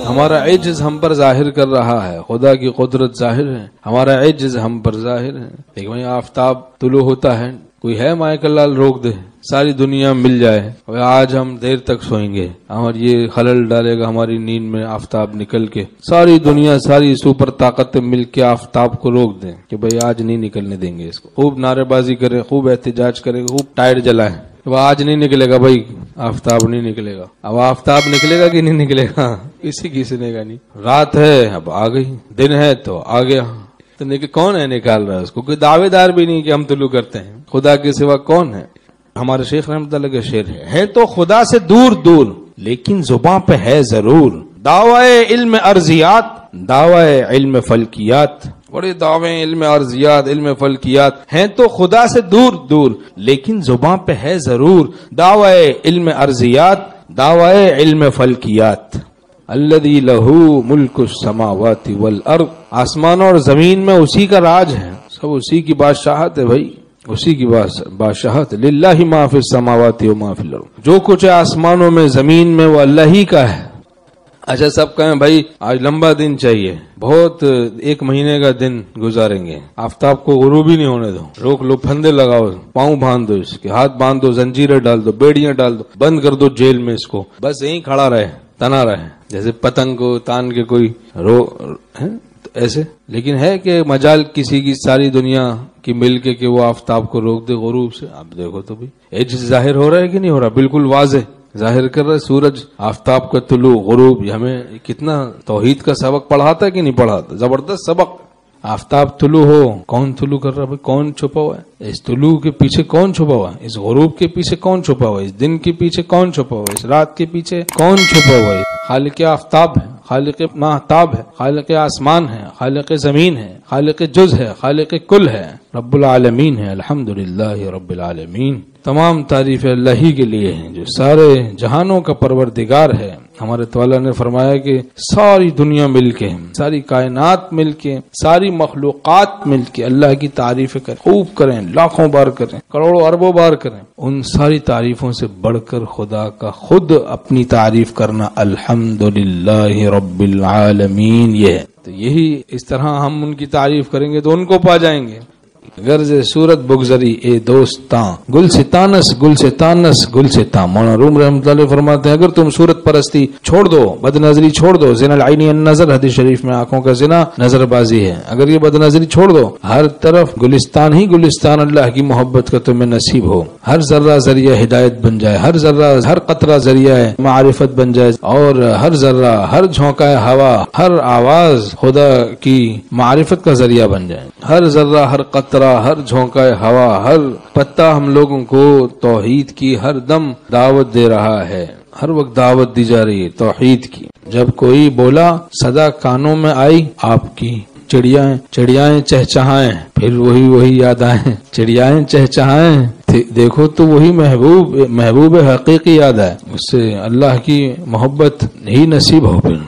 ہمارا عجز ہم پر ظاہر کر رہا ہے، خدا کی قدرت ظاہر ہے، ہمارا عجز ہم پر ظاہر ہے۔ ایک بھائی آفتاب طلوع ہوتا ہے، کوئی ہے مائک لال روک دے، ساری دنیا مل جائے اور آج ہم دیر تک سوئیں گے اور یہ خلل ڈالے گا ہماری نیند میں آفتاب نکل کے، ساری دنیا ساری سپر طاقتیں مل کے آفتاب کو روک دیں کہ بھئی آج نہیں نکلنے دیں گے اس کو، خوب نعرے بازی کریں، خوب احتجاج کریں، خوب ٹائر جلائیں، اب آج نہیں نکلے گا بھائی، آفتاب نہیں نکلے گا۔ اب آفتاب نکلے گا کہ نہیں نکلے گا؟ کسی سنے گا نہیں۔ رات ہے اب آ گئی، دن ہے تو آ گیا، تو کون ہے نکال رہا ہے اس کو؟ کوئی دعوے دار بھی نہیں کہ ہم طلوع کرتے ہیں، خدا کے سوا کون ہے؟ ہمارے شیخ رحمۃ اللہ کا شعر ہے تو خدا سے دور دور لیکن زباں پہ ہے ضرور، دعوی علم ارضیات دعوی علم فلکیات، بڑے دعوے علم ارضیات علم فلکیات ہیں تو خدا سے دور دور لیکن زباں پہ ہے ضرور، دعوی علم ارضیات دعوی علم فلکیات، الذی لہ ملک السماوات والارض، آسمانوں اور زمین میں اسی کا راج ہے، سب اسی کی بادشاہت ہے بھائی، اسی کی بادشاہت، للہ ما فی السماوات و ما فی الارض، جو کچھ ہے آسمانوں میں زمین میں وہ اللہ ہی کا ہے۔ اچھا سب کہیں بھائی آج لمبا دن چاہیے، بہت 1 مہینے کا دن گزاریں گے، آفتاب کو غروب ہی نہیں ہونے دو، روک لو، پھندے لگاؤ، پاؤں باندھ دو، اس کے ہاتھ باندھ دو، زنجیریں ڈال دو، بیڑیاں ڈال دو، بند کر دو جیل میں اس کو، بس یہیں کھڑا رہے، تنا رہے، جیسے پتنگ کو تان کے کوئی ایسے۔ لیکن ہے کہ مجال کسی کی ساری دنیا کی مل کے کہ وہ آفتاب کو روک دے غروب سے؟ آپ دیکھو تو بھی عجز ظاہر ہو رہا ہے کہ نہیں ہو رہا؟ بالکل واضح ظاہر کر رہا ہے سورج، آفتاب کا طلوع غروب، ہمیں کتنا توحید کا سبق پڑھاتا ہے کہ نہیں پڑھاتا؟ زبردست سبق۔ آفتاب طلوع ہو، کون طلوع کر رہا ہے؟ کون چھپا ہوا ہے اس طلوع کے پیچھے؟ کون چھپا ہوا ہے اس غروب کے پیچھے؟ کون چھپا ہوا ہے اس دن کے پیچھے؟ کون چھپا ہوا ہے اس رات کے پیچھے؟ کون چھپا ہوا ہے؟ خالق آفتاب ہے، خالق ماہتاب ہے، خالق آسمان ہے، خالق زمین ہے، خالق جز ہے، خالق کل ہے، رب العالمین ہے، الحمدللہ رب العالمین۔ تمام تعریف اللہ ہی کے لیے ہیں جو سارے جہانوں کا پروردگار ہے۔ ہمارے تعالیٰ نے فرمایا کہ ساری دنیا مل کے، ساری کائنات مل کے، ساری مخلوقات مل کے اللہ کی تعریف کریں، خوب کریں، لاکھوں بار کریں، کروڑوں اربوں بار کریں۔ ان ساری تعریفوں سے بڑھ کر خدا کا خود اپنی تعریف کرنا، الحمدللہ رب العالمین، یہ ہے۔ تو یہی اس طرح ہم ان کی تعریف کریں گے تو ان کو پا جائیں گے۔ غرض صورت بگذری اے دوستاں، گلستانس گلستانس گلستاں۔ مولانا روم رحمۃ اللہ فرماتے ہیں اگر تم صورت پرستی چھوڑ دو، بد نظری چھوڑ دو، زنا العین النظر، حدیث شریف میں آنکھوں کا زنا نظر بازی ہے، اگر یہ بد نظری چھوڑ دو، ہر طرف گلستان ہی گلستان اللہ کی محبت کا تمہیں نصیب ہو، ہر ذرہ ذریعہ ہدایت بن جائے، ہر ذرہ ہر قطرہ ذریعہ معرفت بن جائے، اور ہر ذرہ ہر جھونکہ ہوا ہر آواز خدا کی معرفت کا ذریعہ بن جائے، ہر ذرہ ہر قطرہ ہر جھونکہ ہوا ہر پتا ہم لوگوں کو توحید کی ہر دم دعوت دے رہا ہے، ہر وقت دعوت دی جا رہی ہے توحید کی۔ جب کوئی بولا صدا کانوں میں آئی آپ کی، چڑیائیں چہچہائیں، پھر وہی یاد آئیں، چڑیائیں چہچہائیں، دیکھو تو وہی محبوب حقیقی یاد آئے، اس سے اللہ کی محبت ہی نصیب ہو پھر۔